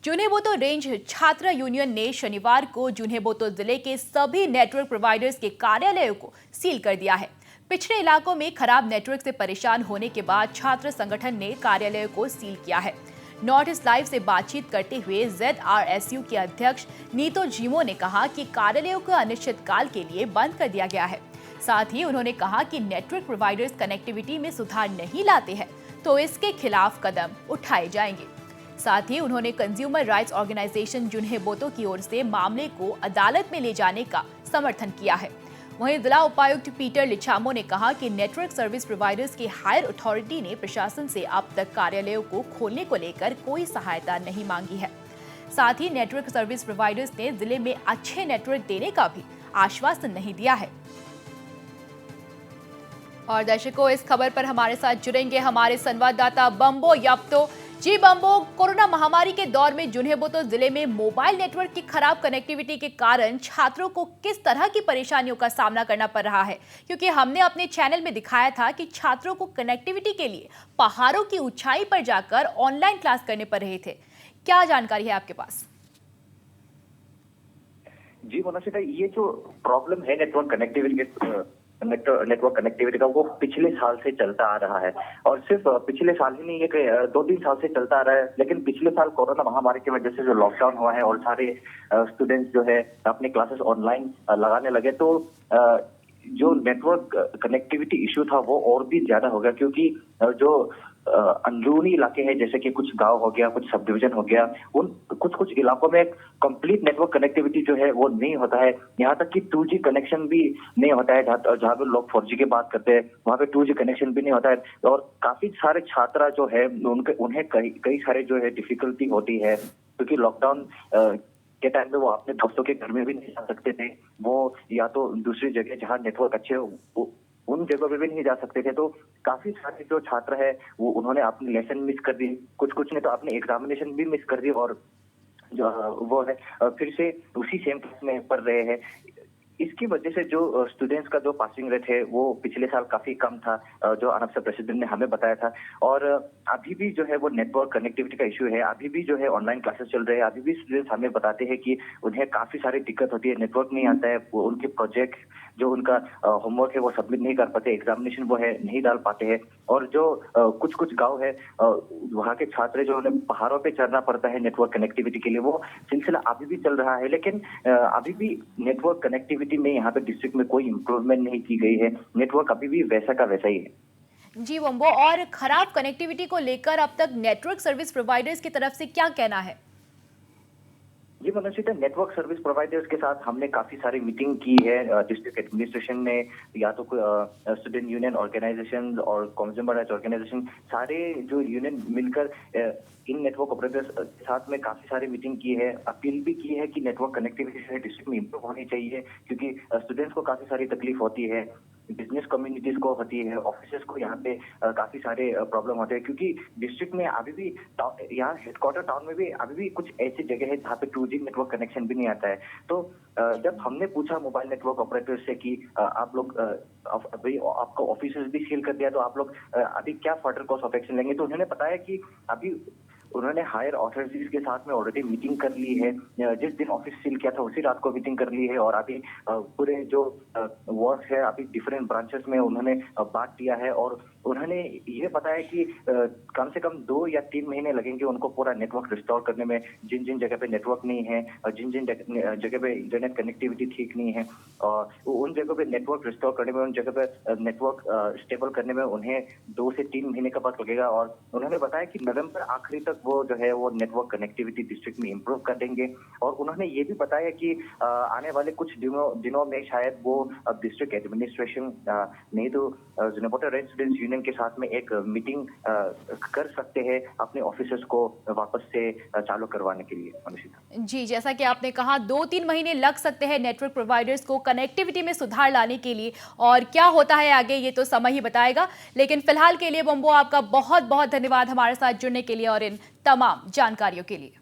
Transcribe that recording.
जुन्हेबोतो range छात्र union ने शनिवार को जुन्हेबोतो जिले के सभी नेटवर्क प्रोवाइडर्स के कार्यालयों को सील कर दिया है। पिछड़े इलाकों में खराब नेटवर्क से परेशान होने के बाद छात्र संगठन ने कार्यालयों को सील किया है। नॉर्थ ईस्ट लाइव से बातचीत करते हुए ZRSU के अध्यक्ष नीतो जीमो ने कहा कि कार्यालयों को अनिश्चितकाल के लिए बंद कर दिया गया है। साथ ही उन्होंने कहा कि नेटवर्क प्रोवाइडर्स कनेक्टिविटी में सुधार नहीं लाते हैं तो इसके खिलाफ कदम उठाए जाएंगे। साथ ही उन्होंने कंज्यूमर राइट्स ऑर्गेनाइजेशन जुन्हेबोतो की ओर से मामले को अदालत में ले जाने का समर्थन किया है। वहीं जिला उपायुक्त पीटर लिछामो ने कहा कि नेटवर्क सर्विस प्रोवाइडर्स की हायर अथॉरिटी ने प्रशासन से अब तक कार्यालयों को खोलने को लेकर कोई सहायता नहीं मांगी है। साथ ही नेटवर्क सर्विस प्रोवाइडर्स ने जिले में अच्छे नेटवर्क देने का भी आश्वासन नहीं दिया है। और दर्शकों, इस खबर पर हमारे साथ जुड़ेंगे हमारे संवाददाता बम्बो याप्तो। जी बम्बो, कोरोना महामारी के दौर में जुन्हेबोतो जिले में मोबाइल नेटवर्क की खराब कनेक्टिविटी के कारण छात्रों को किस तरह की परेशानियों का सामना करना पड़ रहा है? क्योंकि हमने अपने चैनल में दिखाया था कि छात्रों को कनेक्टिविटी के लिए पहाड़ों की ऊंचाई पर जाकर ऑनलाइन क्लास करने पड़ रहे थे। क्या जानकारी है आपके पास? जी मोनाशिता, ये जो प्रॉब्लम है नेटवर्क कनेक्टिविटी का, वो पिछले साल से चलता आ रहा है। और सिर्फ पिछले साल ही नहीं, ये 2-3 साल से चलता आ रहा है। लेकिन पिछले साल कोरोना महामारी की वजह से जो लॉकडाउन हुआ है और सारे स्टूडेंट्स जो है अपने क्लासेस ऑनलाइन लगाने लगे, तो जो नेटवर्क कनेक्टिविटी इश्यू था वो और भी ज्यादा हो गया। क्योंकि जो अंदरूनी इलाके हैं, जैसे कि कुछ गांव हो गया, कुछ सब डिवीजन हो गया, उन कुछ इलाकों में कंप्लीट नेटवर्क कनेक्टिविटी जो है वो नहीं होता है। यहाँ तक कि 2G कनेक्शन भी नहीं होता है। जहाँ पे लोग 4G की बात करते हैं, वहाँ पे 2G कनेक्शन भी नहीं होता है। और काफी सारे छात्र जो है उन्हें कई सारे जो है डिफिकल्टी होती है, क्योंकि लॉकडाउन के टाइम में वो अपने दोस्तों के घर में भी नहीं जा सकते थे। वो या तो दूसरी जगह जहाँ नेटवर्क अच्छे हो उन जगहों पे भी नहीं जा सकते थे। तो काफी सारे जो छात्र है वो उन्होंने अपने लेसन मिस कर दी, कुछ ने तो अपने एग्जामिनेशन भी मिस कर दी, और जो वो है फिर से उसी सेम क्लास में पढ़ रहे हैं। इसकी वजह से जो स्टूडेंट्स का जो पासिंग रेट है वो पिछले साल काफी कम था, जो अनअफसर प्रेसिडेंट ने हमें बताया था। और अभी भी जो है वो नेटवर्क कनेक्टिविटी का इश्यू है। अभी भी जो है ऑनलाइन क्लासेस चल रहे हैं। अभी भी स्टूडेंट्स हमें बताते हैं कि उन्हें काफी सारी दिक्कत होती है, नेटवर्क नहीं आता है, उनके प्रोजेक्ट जो उनका होमवर्क है वो सबमिट नहीं कर पाते, एग्जामिनेशन वो है नहीं डाल पाते हैं। और जो कुछ गांव है वहाँ के छात्र जो उन्हें पहाड़ों पे चढ़ना पड़ता है नेटवर्क कनेक्टिविटी के लिए, वो सिलसिला अभी भी चल रहा है। लेकिन अभी भी नेटवर्क कनेक्टिविटी में यहाँ पे डिस्ट्रिक्ट में कोई इम्प्रूवमेंट नहीं की गई है। नेटवर्क अभी भी वैसा का वैसा ही है। जी बम्बो, और खराब कनेक्टिविटी को लेकर अब तक नेटवर्क सर्विस प्रोवाइडर्स की तरफ से क्या कहना है? जी मनोशिता, नेटवर्क सर्विस प्रोवाइडर्स के साथ हमने काफी सारी मीटिंग की है। डिस्ट्रिक्ट एडमिनिस्ट्रेशन ने या तो स्टूडेंट यूनियन ऑर्गेनाइजेशन और कंज्यूमर राइट्स ऑर्गेनाइजेशन, सारे जो यूनियन मिलकर इन नेटवर्क ऑपरेटर्स के साथ में काफी सारी मीटिंग की है। अपील भी की है कि नेटवर्क कनेक्टिविटी डिस्ट्रिक्ट में इंप्रूव होनी चाहिए, क्योंकि स्टूडेंट्स को काफी सारी तकलीफ होती है, बिजनेस कम्युनिटीज को होती है, ऑफिसेस को यहाँ पे काफी सारे प्रॉब्लम होते हैं। क्योंकि डिस्ट्रिक्ट में अभी भी यहाँ हेडक्वार्टर टाउन में भी अभी भी कुछ ऐसी जगह है जहाँ पे 2G नेटवर्क कनेक्शन भी नहीं आता है। तो जब हमने पूछा मोबाइल नेटवर्क ऑपरेटर से कि आप लोग अभी आपका ऑफिसेस भी सील कर दिया, तो आप लोग अभी क्या फर्दर कोर्स ऑफ एक्शन लेंगे, तो उन्होंने बताया कि अभी उन्होंने हायर अथॉरिटीज के साथ में ऑलरेडी मीटिंग कर ली है। जिस दिन ऑफिस सील किया था उसी रात को मीटिंग कर ली है, और अभी पूरे जो वर्क है अभी डिफरेंट ब्रांचेस में उन्होंने बांट दिया है। और उन्होंने ये बताया कि कम से कम 2 या 3 महीने लगेंगे उनको पूरा नेटवर्क रिस्टोर करने में। जिन जिन जगह पे नेटवर्क नहीं है और जिन जिन जगह पे इंटरनेट कनेक्टिविटी ठीक नहीं है, और उन जगह पे नेटवर्क रिस्टोर करने में, उन जगह पे नेटवर्क स्टेबल करने में उन्हें 2 से 3 महीने का वक्त लगेगा। और उन्होंने बताया कि नवंबर आखिरी तक वो जो है वो नेटवर्क कनेक्टिविटी डिस्ट्रिक्ट में इंप्रूव कर देंगे। और उन्होंने ये भी बताया कि आने वाले कुछ दिनों में शायद वो डिस्ट्रिक्ट एडमिनिस्ट्रेशन नहीं तो जुन्हेबोतो रेंज स्टूडेंट्स यूनियन के साथ में एक मीटिंग कर सकते हैं अपने ऑफिसर्स को वापस से चालू करवाने के लिए। जी, जैसा कि आपने कहा 2-3 महीने लग सकते हैं नेटवर्क प्रोवाइडर्स को कनेक्टिविटी में सुधार लाने के लिए, और क्या होता है आगे ये तो समय ही बताएगा। लेकिन फिलहाल के लिए बम्बो, आपका बहुत बहुत धन्यवाद हमारे साथ जुड़ने के लिए और इन तमाम जानकारियों के लिए।